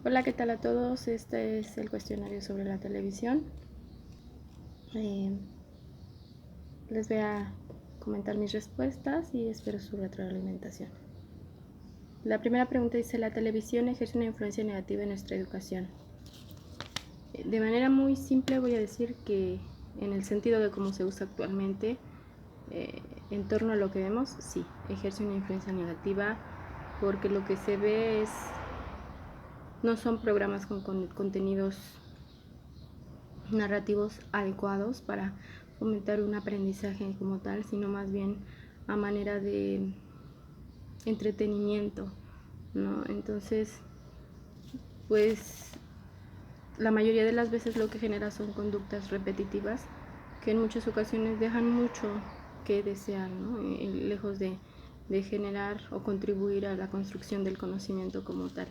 Hola, ¿qué tal a todos? Este es el cuestionario sobre la televisión. Les voy a comentar mis respuestas y espero su retroalimentación. La primera pregunta dice: ¿la televisión ejerce una influencia negativa en nuestra educación? De manera muy simple voy a decir que en el sentido de cómo se usa actualmente, en torno a lo que vemos, sí, ejerce una influencia negativa, porque lo que se ve no son programas con contenidos narrativos adecuados para fomentar un aprendizaje como tal, sino más bien a manera de entretenimiento, ¿no? Entonces, pues la mayoría de las veces lo que genera son conductas repetitivas que en muchas ocasiones dejan mucho que desear, ¿no? Lejos de generar o contribuir a la construcción del conocimiento como tal.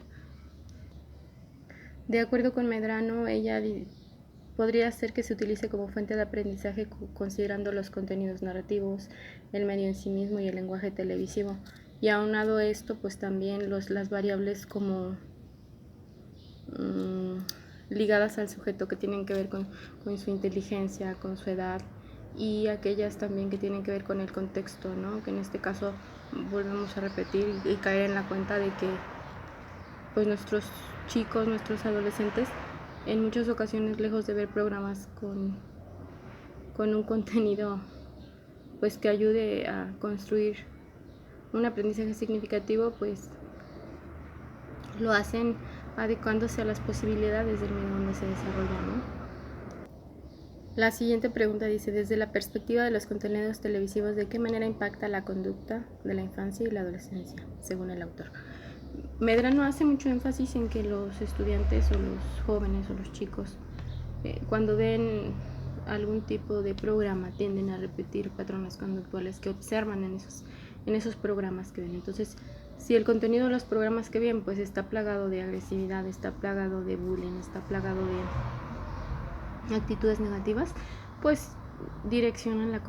De acuerdo con Medrano, ella podría ser que se utilice como fuente de aprendizaje considerando los contenidos narrativos, el medio en sí mismo y el lenguaje televisivo. Y aunado a esto, pues también las variables como ligadas al sujeto que tienen que ver con su inteligencia, con su edad, y aquellas también que tienen que ver con el contexto, ¿no? Que en este caso volvemos a repetir y caer en la cuenta de que pues nuestros chicos, nuestros adolescentes, en muchas ocasiones, lejos de ver programas con un contenido pues que ayude a construir un aprendizaje significativo, pues lo hacen adecuándose a las posibilidades del medio donde se desarrolla, ¿no? La siguiente pregunta dice: desde la perspectiva de los contenidos televisivos, ¿de qué manera impacta la conducta de la infancia y la adolescencia, según el autor? Medrano hace mucho énfasis en que los estudiantes o los jóvenes o los chicos, cuando ven algún tipo de programa, tienden a repetir patrones conductuales que observan en esos programas que ven. Entonces, si el contenido de los programas que ven pues está plagado de agresividad, está plagado de bullying, está plagado de actitudes negativas, pues direccionan la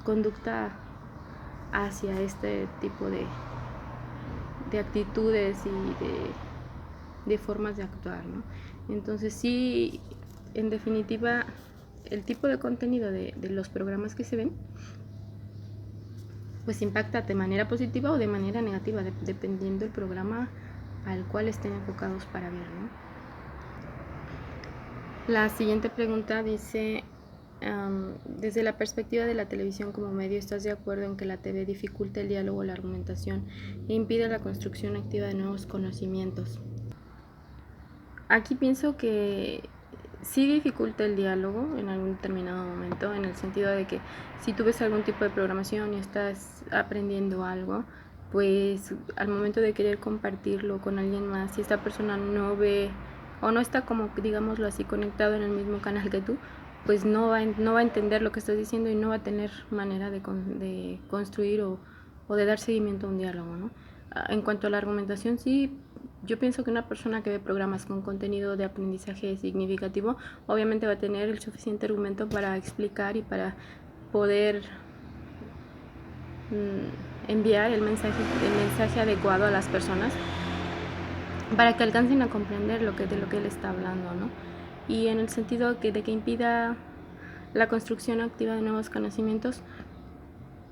conducta hacia este tipo de actitudes y de formas de actuar, ¿no? Entonces sí, en definitiva, el tipo de contenido de los programas que se ven pues impacta de manera positiva o de manera negativa, dependiendo del programa al cual estén enfocados para ver, ¿no? La siguiente pregunta dice: desde la perspectiva de la televisión como medio, ¿estás de acuerdo en que la TV dificulta el diálogo, la argumentación e impide la construcción activa de nuevos conocimientos? Aquí pienso que sí dificulta el diálogo en algún determinado momento, en el sentido de que si tú ves algún tipo de programación y estás aprendiendo algo, pues al momento de querer compartirlo con alguien más, si esta persona no ve o no está como, digámoslo así, conectado en el mismo canal que tú, pues no va a entender lo que estás diciendo y no va a tener manera de construir o de dar seguimiento a un diálogo, ¿no? En cuanto a la argumentación, sí, yo pienso que una persona que ve programas con contenido de aprendizaje significativo obviamente va a tener el suficiente argumento para explicar y para poder enviar el mensaje adecuado a las personas para que alcancen a comprender de lo que él está hablando, ¿no? Y en el sentido de que impida la construcción activa de nuevos conocimientos,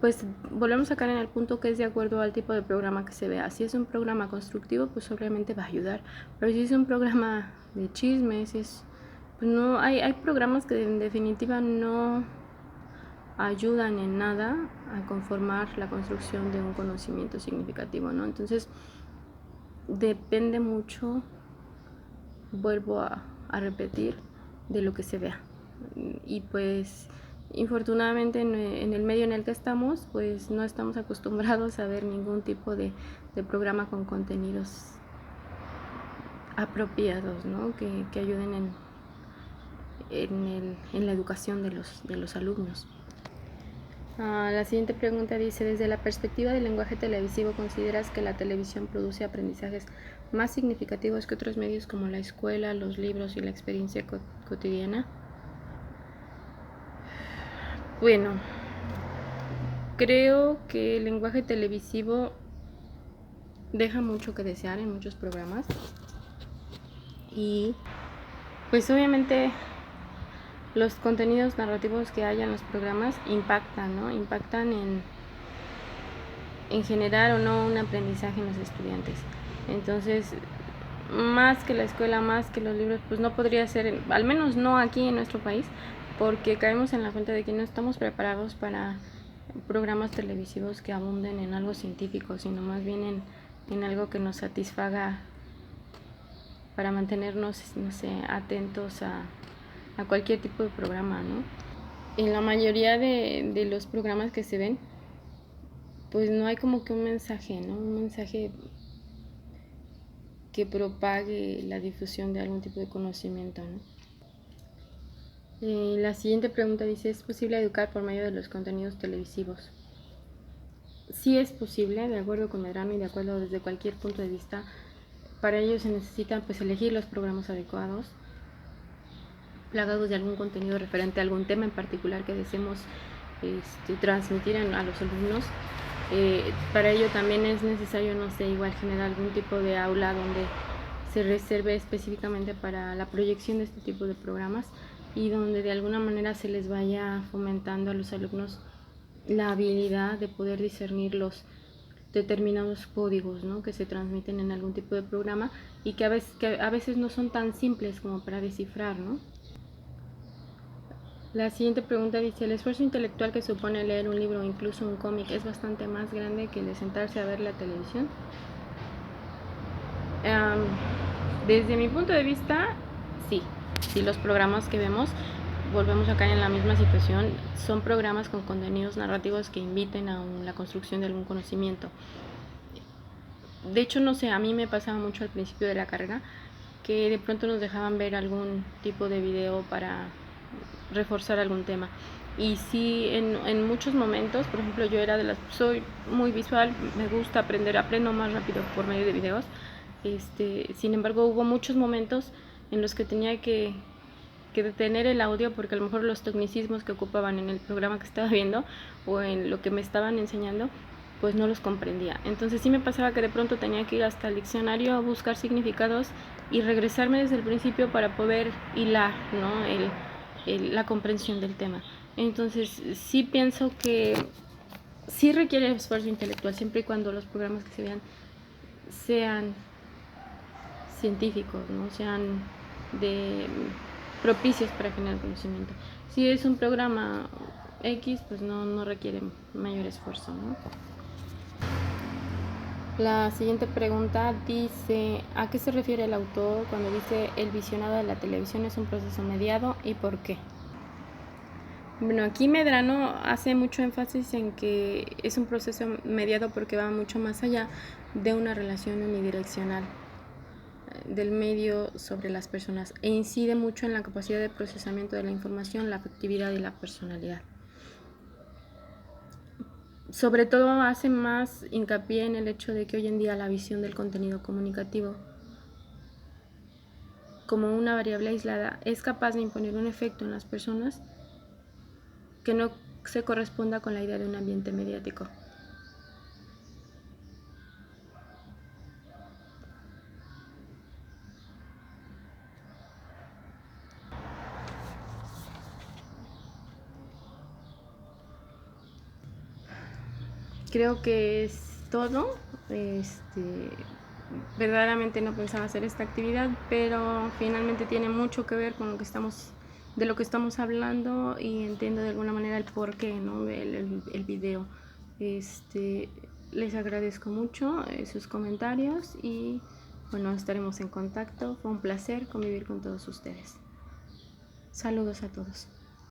pues volvemos a caer en el punto que es de acuerdo al tipo de programa que se vea. Si es un programa constructivo, pues obviamente va a ayudar, pero si es un programa de chismes, pues no, hay programas que en definitiva no ayudan en nada a conformar la construcción de un conocimiento significativo, ¿no? Entonces depende mucho, vuelvo a repetir, de lo que se vea. Y pues infortunadamente en el medio en el que estamos, pues no estamos acostumbrados a ver ningún tipo de programa con contenidos apropiados, ¿no? que ayuden en la educación de los alumnos. La siguiente pregunta dice: desde la perspectiva del lenguaje televisivo, ¿consideras que la televisión produce aprendizajes más significativos que otros medios como la escuela, los libros y la experiencia cotidiana? Bueno, creo que el lenguaje televisivo deja mucho que desear en muchos programas. Y pues obviamente los contenidos narrativos que haya en los programas impactan, ¿no? Impactan en generar o no un aprendizaje en los estudiantes. Entonces, más que la escuela, más que los libros, pues no podría ser, al menos no aquí en nuestro país, porque caemos en la cuenta de que no estamos preparados para programas televisivos que abunden en algo científico, sino más bien en algo que nos satisfaga para mantenernos, no sé, atentos a cualquier tipo de programa, ¿no? En la mayoría de los programas que se ven, pues no hay como que un mensaje, ¿no? Un mensaje que propague la difusión de algún tipo de conocimiento, ¿no? La siguiente pregunta dice, ¿es posible educar por medio de los contenidos televisivos? Sí es posible, de acuerdo con Medrano y de acuerdo desde cualquier punto de vista. Para ello se necesitan pues elegir los programas adecuados, plagados de algún contenido referente a algún tema en particular que deseemos transmitir a los alumnos. Para ello también es necesario, no sé, igual generar algún tipo de aula donde se reserve específicamente para la proyección de este tipo de programas y donde de alguna manera se les vaya fomentando a los alumnos la habilidad de poder discernir los determinados códigos, ¿no?, que se transmiten en algún tipo de programa y que a veces no son tan simples como para descifrar, ¿no? La siguiente pregunta dice, ¿el esfuerzo intelectual que supone leer un libro o incluso un cómic es bastante más grande que el de sentarse a ver la televisión? Desde mi punto de vista, sí. Sí, los programas que vemos, volvemos a caer en la misma situación, son programas con contenidos narrativos que inviten a la construcción de algún conocimiento. De hecho, no sé, a mí me pasaba mucho al principio de la carrera que de pronto nos dejaban ver algún tipo de video para reforzar algún tema. Y sí, en muchos momentos, por ejemplo, soy muy visual, me gusta aprendo más rápido por medio de videos. Sin embargo, hubo muchos momentos en los que tenía que detener el audio porque a lo mejor los tecnicismos que ocupaban en el programa que estaba viendo o en lo que me estaban enseñando, pues no los comprendía. Entonces sí me pasaba que de pronto tenía que ir hasta el diccionario a buscar significados y regresarme desde el principio para poder hilar, ¿no?, la comprensión del tema. Entonces sí pienso que sí requiere esfuerzo intelectual siempre y cuando los programas que se vean sean científicos, ¿no?, sean propicios para generar conocimiento. Si es un programa X, pues no requiere mayor esfuerzo, ¿no? La siguiente pregunta dice, ¿a qué se refiere el autor cuando dice el visionado de la televisión es un proceso mediado y por qué? Bueno, aquí Medrano hace mucho énfasis en que es un proceso mediado porque va mucho más allá de una relación unidireccional del medio sobre las personas e incide mucho en la capacidad de procesamiento de la información, la afectividad y la personalidad. Sobre todo hace más hincapié en el hecho de que hoy en día la visión del contenido comunicativo como una variable aislada es capaz de imponer un efecto en las personas que no se corresponda con la idea de un ambiente mediático. Creo que es todo. Verdaderamente no pensaba hacer esta actividad, pero finalmente tiene mucho que ver con de lo que estamos hablando y entiendo de alguna manera el porqué, ¿no?, del video. Les agradezco mucho sus comentarios y bueno, estaremos en contacto. Fue un placer convivir con todos ustedes. Saludos a todos.